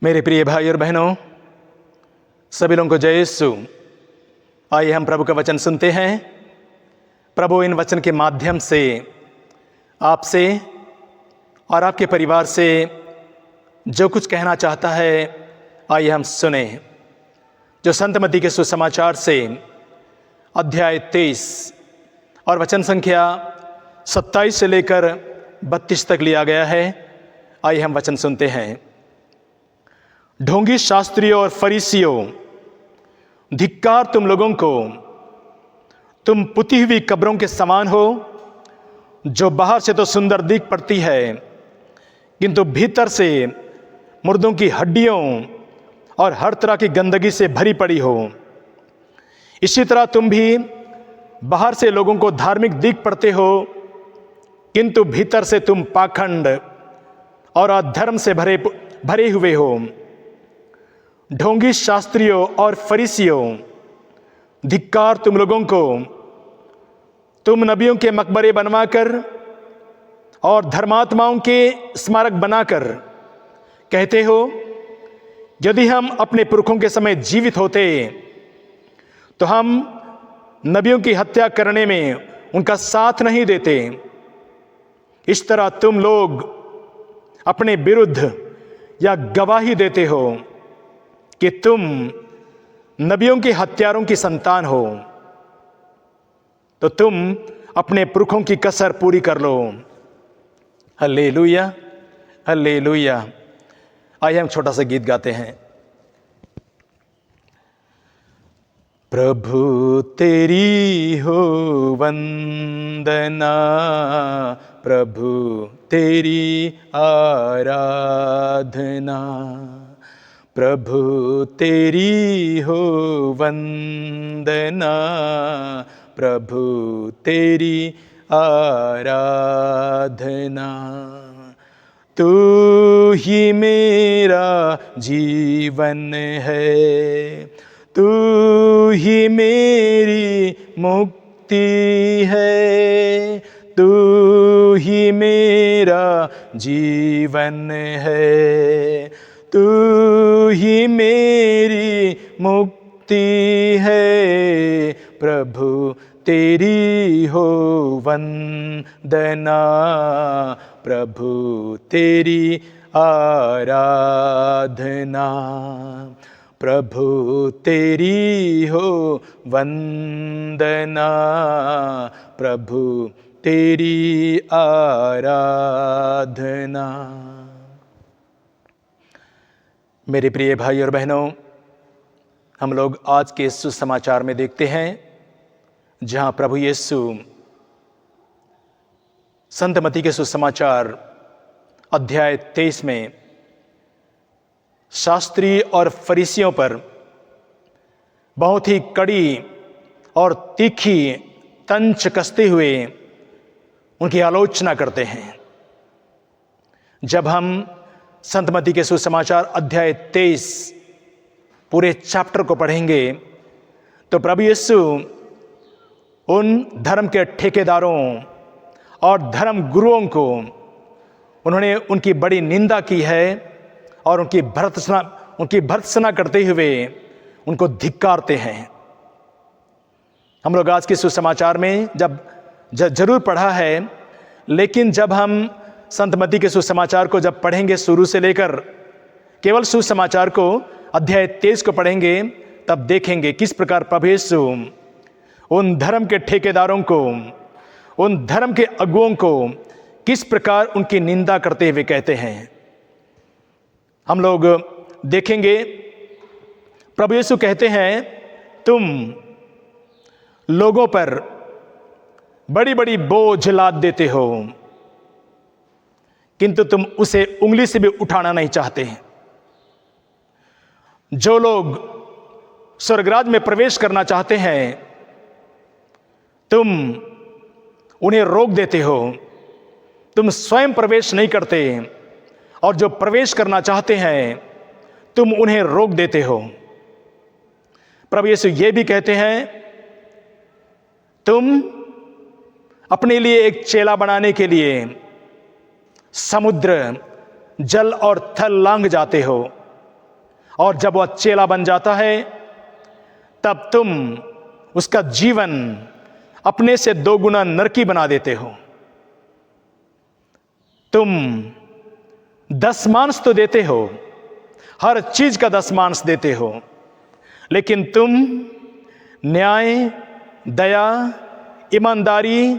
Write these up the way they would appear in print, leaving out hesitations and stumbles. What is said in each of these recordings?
मेरे प्रिय भाई और बहनों, सभी लोगों को जय यीशु। आइए हम प्रभु का वचन सुनते हैं। प्रभु इन वचन के माध्यम से आपसे और आपके परिवार से जो कुछ कहना चाहता है, आइए हम सुने। जो संत मत्ती के सुसमाचार से अध्याय 23 और वचन संख्या 27 से लेकर 32 तक लिया गया है। आइए हम वचन सुनते हैं। ढोंगी शास्त्रियों और फरीसियों, धिक्कार तुम लोगों को! तुम पुती हुई कब्रों के समान हो, जो बाहर से तो सुंदर दिख पड़ती है, किंतु भीतर से मुर्दों की हड्डियों और हर तरह की गंदगी से भरी पड़ी हो। इसी तरह तुम भी बाहर से लोगों को धार्मिक दिख पड़ते हो, किंतु भीतर से तुम पाखंड और अधर्म से भरे हुए हो। ढोंगी शास्त्रियों और फरीसियों, धिक्कार तुम लोगों को! तुम नबियों के मकबरे बनवाकर और धर्मात्माओं के स्मारक बनाकर कहते हो, यदि हम अपने पुरखों के समय जीवित होते तो हम नबियों की हत्या करने में उनका साथ नहीं देते। इस तरह तुम लोग अपने विरुद्ध या गवाही देते हो कि तुम नबियों के हत्यारों की संतान हो, तो तुम अपने पुरखों की कसर पूरी कर लो। Hallelujah, hallelujah. आइए हम छोटा सा गीत गाते हैं। प्रभु तेरी हो वंदना, प्रभु तेरी आराधना, प्रभु तेरी हो वंदना, प्रभु तेरी आराधना। तू ही मेरा जीवन है, तू ही मेरी मुक्ति है, तू ही मेरा जीवन है, तू ही मेरी मुक्ति है। प्रभु तेरी हो वंदना, प्रभु तेरी आराधना, प्रभु तेरी हो वंदना, प्रभु तेरी आराधना। मेरे प्रिय भाई और बहनों, हम लोग आज के सुसमाचार में देखते हैं जहां प्रभु यीशु संत मत्ती के सुसमाचार अध्याय 23 में शास्त्री और फरीसियों पर बहुत ही कड़ी और तीखी तंच कसते हुए उनकी आलोचना करते हैं। जब हम संत मत्ती के सुसमाचार अध्याय 23 पूरे चैप्टर को पढ़ेंगे तो प्रभु यीशु उन धर्म के ठेकेदारों और धर्म गुरुओं को उन्होंने उनकी बड़ी निंदा की है और उनकी भर्त्सना करते हुए उनको धिक्कारते हैं। हम लोग आज के सुसमाचार में जरूर पढ़ा है, लेकिन जब हम संत मत्ती के सुसमाचार को जब पढ़ेंगे शुरू से लेकर केवल सुसमाचार को अध्याय 23 को पढ़ेंगे, तब देखेंगे किस प्रकार प्रभु यीशु उन धर्म के ठेकेदारों को, उन धर्म के अगुओं को किस प्रकार उनकी निंदा करते हुए कहते हैं। हम लोग देखेंगे प्रभु यीशु कहते हैं, तुम लोगों पर बड़ी बड़ी बोझ लाद देते हो, किंतु तुम उसे उंगली से भी उठाना नहीं चाहते। जो लोग स्वर्गराज में प्रवेश करना चाहते हैं, तुम उन्हें रोक देते हो, तुम स्वयं प्रवेश नहीं करते, और जो प्रवेश करना चाहते हैं तुम उन्हें रोक देते हो। प्रभु यीशु ये भी कहते हैं, तुम अपने लिए एक चेला बनाने के लिए समुद्र, जल और थल लांघ जाते हो, और जब वह चेला बन जाता है तब तुम उसका जीवन अपने से 2 गुना नरकी बना देते हो। तुम दशमांश तो देते हो, हर चीज का दशमांश देते हो, लेकिन तुम न्याय, दया, ईमानदारी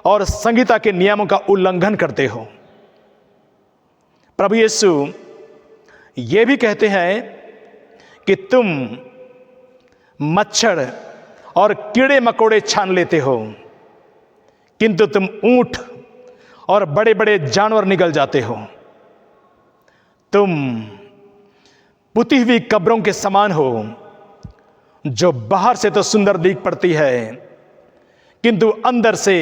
और संहिता के नियमों का उल्लंघन करते हो। प्रभु यीशु ये भी कहते हैं कि तुम मच्छर और कीड़े मकोड़े छान लेते हो, किंतु तुम ऊंट और बड़े बड़े जानवर निगल जाते हो। तुम पुती हुई कब्रों के समान हो, जो बाहर से तो सुंदर दिख पड़ती है, किंतु अंदर से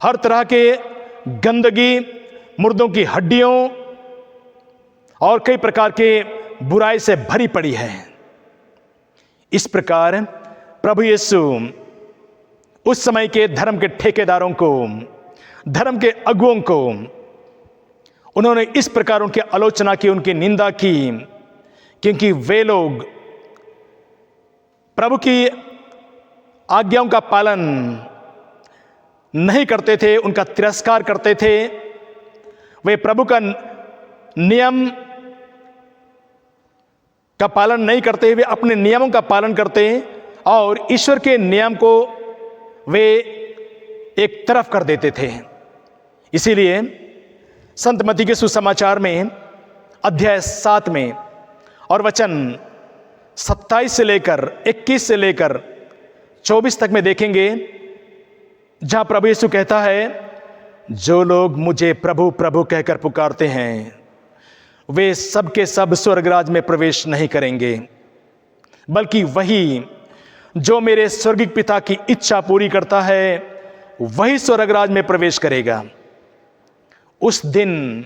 हर तरह के गंदगी, मुर्दों की हड्डियों और कई प्रकार के बुराई से भरी पड़ी है। इस प्रकार प्रभु यीशु उस समय के धर्म के ठेकेदारों को, धर्म के अगुओं को, उन्होंने इस प्रकार उनकी आलोचना की, उनकी निंदा की, क्योंकि वे लोग प्रभु की आज्ञाओं का पालन नहीं करते थे, उनका तिरस्कार करते थे। वे प्रभु का नियम का पालन नहीं करते, वे अपने नियमों का पालन करते और ईश्वर के नियम को वे एक तरफ कर देते थे। इसीलिए संत मत्ती के सुसमाचार में अध्याय 7 में और वचन 27 से लेकर 21 से लेकर 24 तक में देखेंगे, जहां प्रभु यीशु कहता है, जो लोग मुझे प्रभु प्रभु कहकर पुकारते हैं वे सब के सब स्वर्गराज में प्रवेश नहीं करेंगे, बल्कि वही जो मेरे स्वर्गिक पिता की इच्छा पूरी करता है वही स्वर्गराज में प्रवेश करेगा। उस दिन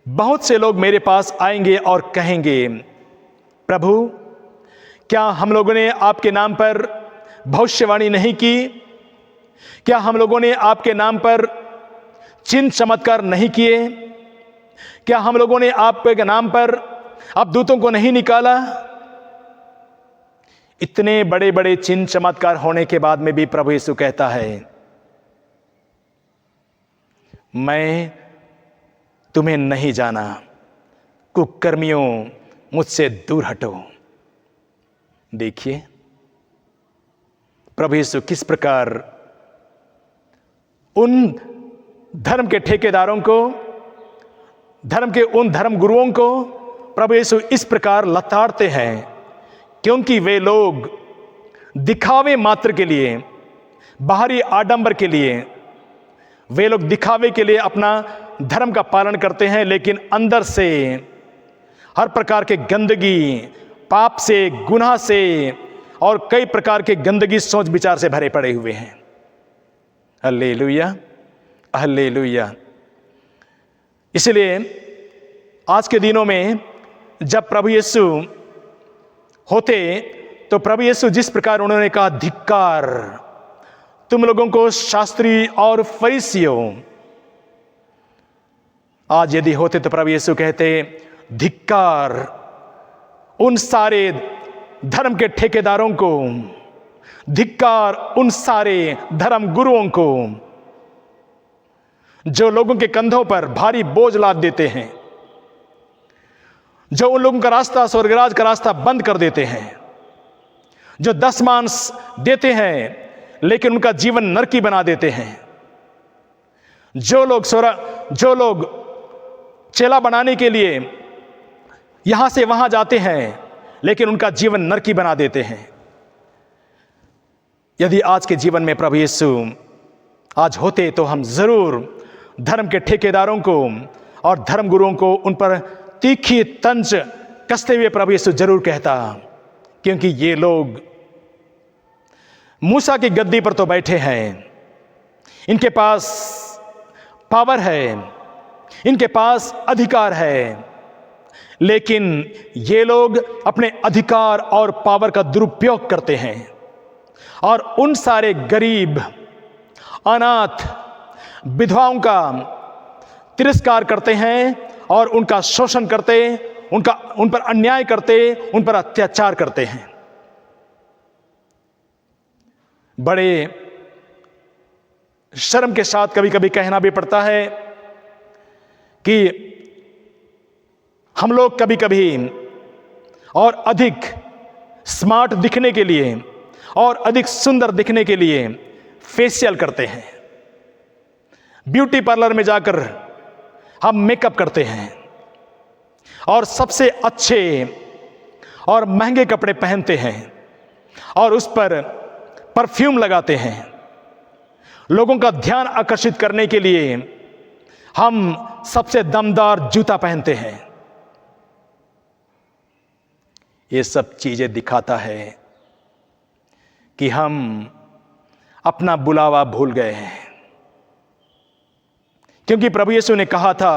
बहुत से लोग मेरे पास आएंगे और कहेंगे, प्रभु क्या हम लोगों ने आपके नाम पर भविष्यवाणी नहीं की? क्या हम लोगों ने आपके नाम पर चिन्ह चमत्कार नहीं किए? क्या हम लोगों ने आपके नाम पर अवधूतों को नहीं निकाला? इतने बड़े बड़े चिन्ह चमत्कार होने के बाद में भी प्रभु यीशु कहता है, मैं तुम्हें नहीं जाना, कुकर्मियों मुझसे दूर हटो। देखिए प्रभु यीशु किस प्रकार उन धर्म के ठेकेदारों को, धर्म के उन धर्म गुरुओं को प्रभु यीशु इस प्रकार लताड़ते हैं, क्योंकि वे लोग दिखावे मात्र के लिए, बाहरी आडंबर के लिए, वे लोग दिखावे के लिए अपना धर्म का पालन करते हैं, लेकिन अंदर से हर प्रकार के गंदगी, पाप से, गुनाह से और कई प्रकार के गंदगी सोच विचार से भरे पड़े हुए हैं। Hallelujah, hallelujah. इसलिए आज के दिनों में जब प्रभु यीशु होते तो प्रभु यीशु जिस प्रकार उन्होंने कहा, धिक्कार तुम लोगों को शास्त्री और फरीसियों, आज यदि होते तो प्रभु यीशु कहते, धिक्कार उन सारे धर्म के ठेकेदारों को, धिक्कार उन सारे धर्म गुरुओं को जो लोगों के कंधों पर भारी बोझ लाद देते हैं, जो उन लोगों का रास्ता, स्वर्गराज का रास्ता बंद कर देते हैं, जो दशमांश देते हैं लेकिन उनका जीवन नरकी बना देते हैं, जो लोग चेला बनाने के लिए यहां से वहां जाते हैं लेकिन उनका जीवन नरकी बना देते हैं। यदि आज के जीवन में प्रभु यीशु आज होते तो हम जरूर धर्म के ठेकेदारों को और धर्म गुरुओं को उन पर तीखी तंज कसते हुए प्रभु यीशु जरूर कहता, क्योंकि ये लोग मूसा की गद्दी पर तो बैठे हैं, इनके पास पावर है, इनके पास अधिकार है, लेकिन ये लोग अपने अधिकार और पावर का दुरुपयोग करते हैं और उन सारे गरीब, अनाथ, विधवाओं का तिरस्कार करते हैं और उनका शोषण करते उन पर अन्याय करते, उन पर अत्याचार करते हैं। बड़े शर्म के साथ कभी कभी कहना भी पड़ता है कि हम लोग कभी कभी और अधिक स्मार्ट दिखने के लिए और अधिक सुंदर दिखने के लिए फेशियल करते हैं, ब्यूटी पार्लर में जाकर हम मेकअप करते हैं और सबसे अच्छे और महंगे कपड़े पहनते हैं और उस पर परफ्यूम लगाते हैं। लोगों का ध्यान आकर्षित करने के लिए हम सबसे दमदार जूता पहनते हैं। ये सब चीजें दिखाता है कि हम अपना बुलावा भूल गए हैं, क्योंकि प्रभु यीशु ने कहा था,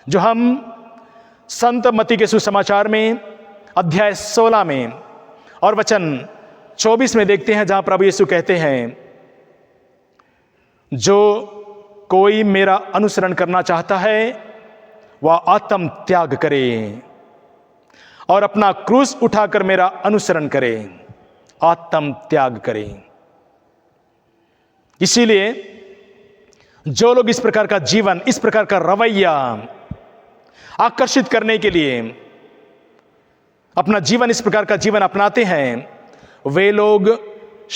जो हम संत मत्ती के सुसमाचार में अध्याय 16 में और वचन 24 में देखते हैं, जहां प्रभु यीशु कहते हैं, जो कोई मेरा अनुसरण करना चाहता है वह आत्म त्याग करे और अपना क्रूस उठाकर मेरा अनुसरण करे। आत्म त्याग करे। इसीलिए जो लोग इस प्रकार का जीवन, इस प्रकार का रवैया आकर्षित करने के लिए अपना जीवन, इस प्रकार का जीवन अपनाते हैं, वे लोग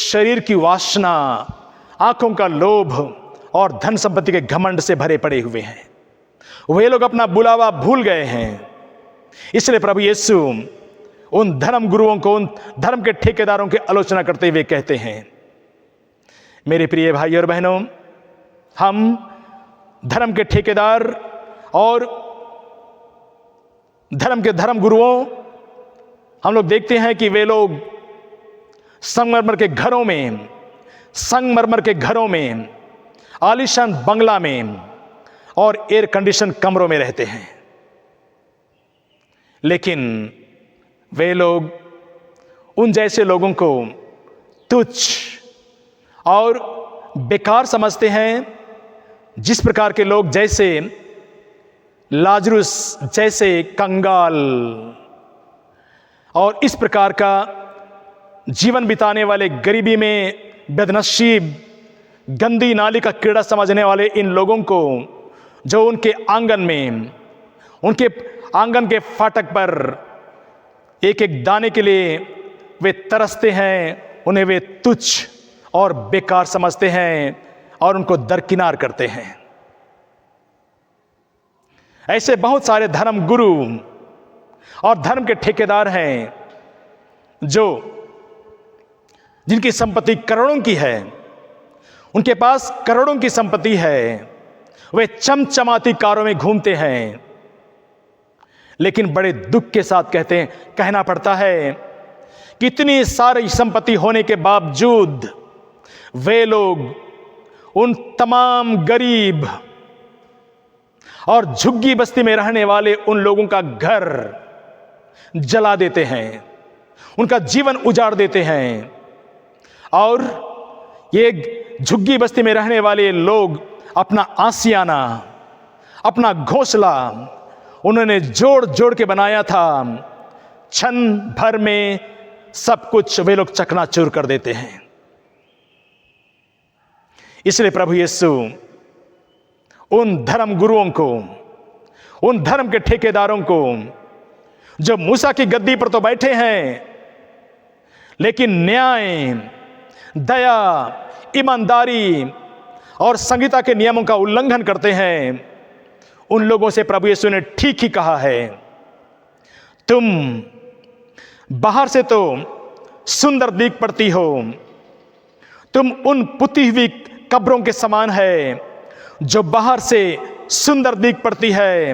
शरीर की वासना, आंखों का लोभ और धन संपत्ति के घमंड से भरे पड़े हुए हैं। वे लोग अपना बुलावा भूल गए हैं। इसलिए प्रभु यीशु उन धर्म गुरुओं को, उन धर्म के ठेकेदारों की आलोचना करते हुए कहते हैं, मेरे प्रिय भाई और बहनों, हम धर्म के ठेकेदार और धर्म के धर्म गुरुओं, हम लोग देखते हैं कि वे लोग संगमरमर के घरों में, आलीशान बंगला में और एयर कंडीशन कमरों में रहते हैं। लेकिन वे लोग उन जैसे लोगों को तुच्छ और बेकार समझते हैं, जिस प्रकार के लोग जैसे लाजरुस जैसे कंगाल और इस प्रकार का जीवन बिताने वाले, गरीबी में बदनसीब, गंदी नाली का कीड़ा समझने वाले इन लोगों को, जो उनके आंगन के फाटक पर एक एक दाने के लिए वे तरसते हैं, उन्हें वे तुच्छ और बेकार समझते हैं और उनको दरकिनार करते हैं। ऐसे बहुत सारे धर्म गुरु और धर्म के ठेकेदार हैं, जिनकी संपत्ति करोड़ों की है, उनके पास करोड़ों की संपत्ति है, वे चमचमाती कारों में घूमते हैं, लेकिन बड़े दुख के साथ कहना पड़ता है कि इतनी सारी संपत्ति होने के बावजूद वे लोग उन तमाम गरीब और झुग्गी बस्ती में रहने वाले उन लोगों का घर जला देते हैं, उनका जीवन उजाड़ देते हैं। और ये झुग्गी बस्ती में रहने वाले लोग अपना आशियाना, अपना घोंसला उन्होंने जोड़ जोड़ के बनाया था, क्षण भर में सब कुछ वे लोग चकनाचूर कर देते हैं। इसलिए प्रभु यीशु उन धर्म गुरुओं को, उन धर्म के ठेकेदारों को, जो मूसा की गद्दी पर तो बैठे हैं लेकिन न्याय, दया, ईमानदारी और संहिता के नियमों का उल्लंघन करते हैं, उन लोगों से प्रभु यीशु ने ठीक ही कहा है, तुम बाहर से तो सुंदर दिख पड़ती हो, तुम उन पुती हुई कब्रों के समान है जो बाहर से सुंदर दिख पड़ती है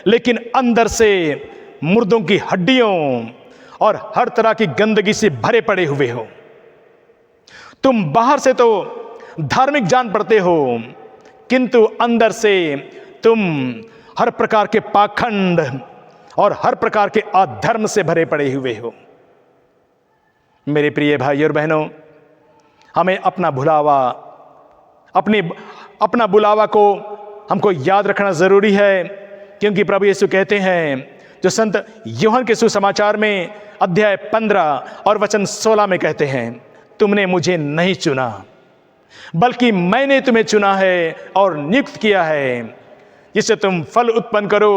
लेकिन अंदर से मुर्दों की हड्डियों और हर तरह की गंदगी से भरे पड़े हुए हो। तुम बाहर से तो धार्मिक जान पड़ते हो, किंतु अंदर से तुम हर प्रकार के पाखंड और हर प्रकार के अधर्म से भरे पड़े हुए हो। मेरे प्रिय भाई और बहनों, हमें अपना बुलावा को हमको याद रखना जरूरी है, क्योंकि प्रभु यीशु कहते हैं, जो संत यूहन्ना के सुसमाचार में अध्याय 15 और वचन 16 में कहते हैं, तुमने मुझे नहीं चुना बल्कि मैंने तुम्हें चुना है और नियुक्त किया है जिससे तुम फल उत्पन्न करो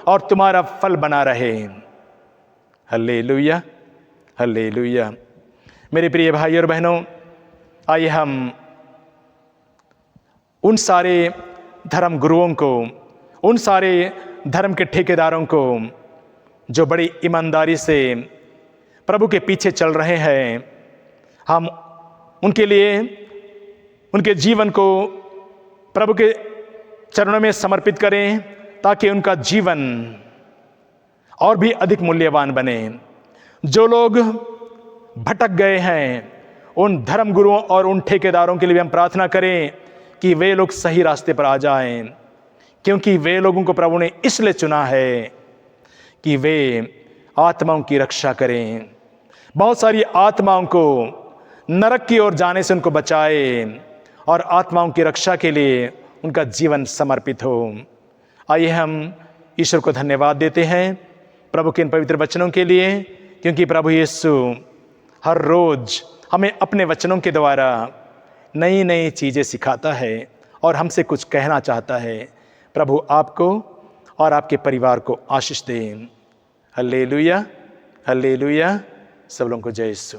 और तुम्हारा फल बना रहे। Hallelujah, hallelujah. मेरे प्रिय भाई और बहनों, आइए हम उन सारे धर्म गुरुओं को, उन सारे धर्म के ठेकेदारों को जो बड़ी ईमानदारी से प्रभु के पीछे चल रहे हैं, हम उनके लिए उनके जीवन को प्रभु के चरणों में समर्पित करें ताकि उनका जीवन और भी अधिक मूल्यवान बने। जो लोग भटक गए हैं, उन धर्म गुरुओं और उन ठेकेदारों के लिए हम प्रार्थना करें कि वे लोग सही रास्ते पर आ जाएं, क्योंकि वे लोगों को प्रभु ने इसलिए चुना है कि वे आत्माओं की रक्षा करें, बहुत सारी आत्माओं को नरक की ओर जाने से उनको बचाए और आत्माओं की रक्षा के लिए उनका जीवन समर्पित हो। आइए हम ईश्वर को धन्यवाद देते हैं प्रभु के इन पवित्र वचनों के लिए, क्योंकि प्रभु यीशु हर रोज हमें अपने वचनों के द्वारा नई नई चीज़ें सिखाता है और हमसे कुछ कहना चाहता है। प्रभु आपको और आपके परिवार को आशीष दें। Hallelujah, hallelujah. सब लोगों को जय यीशु।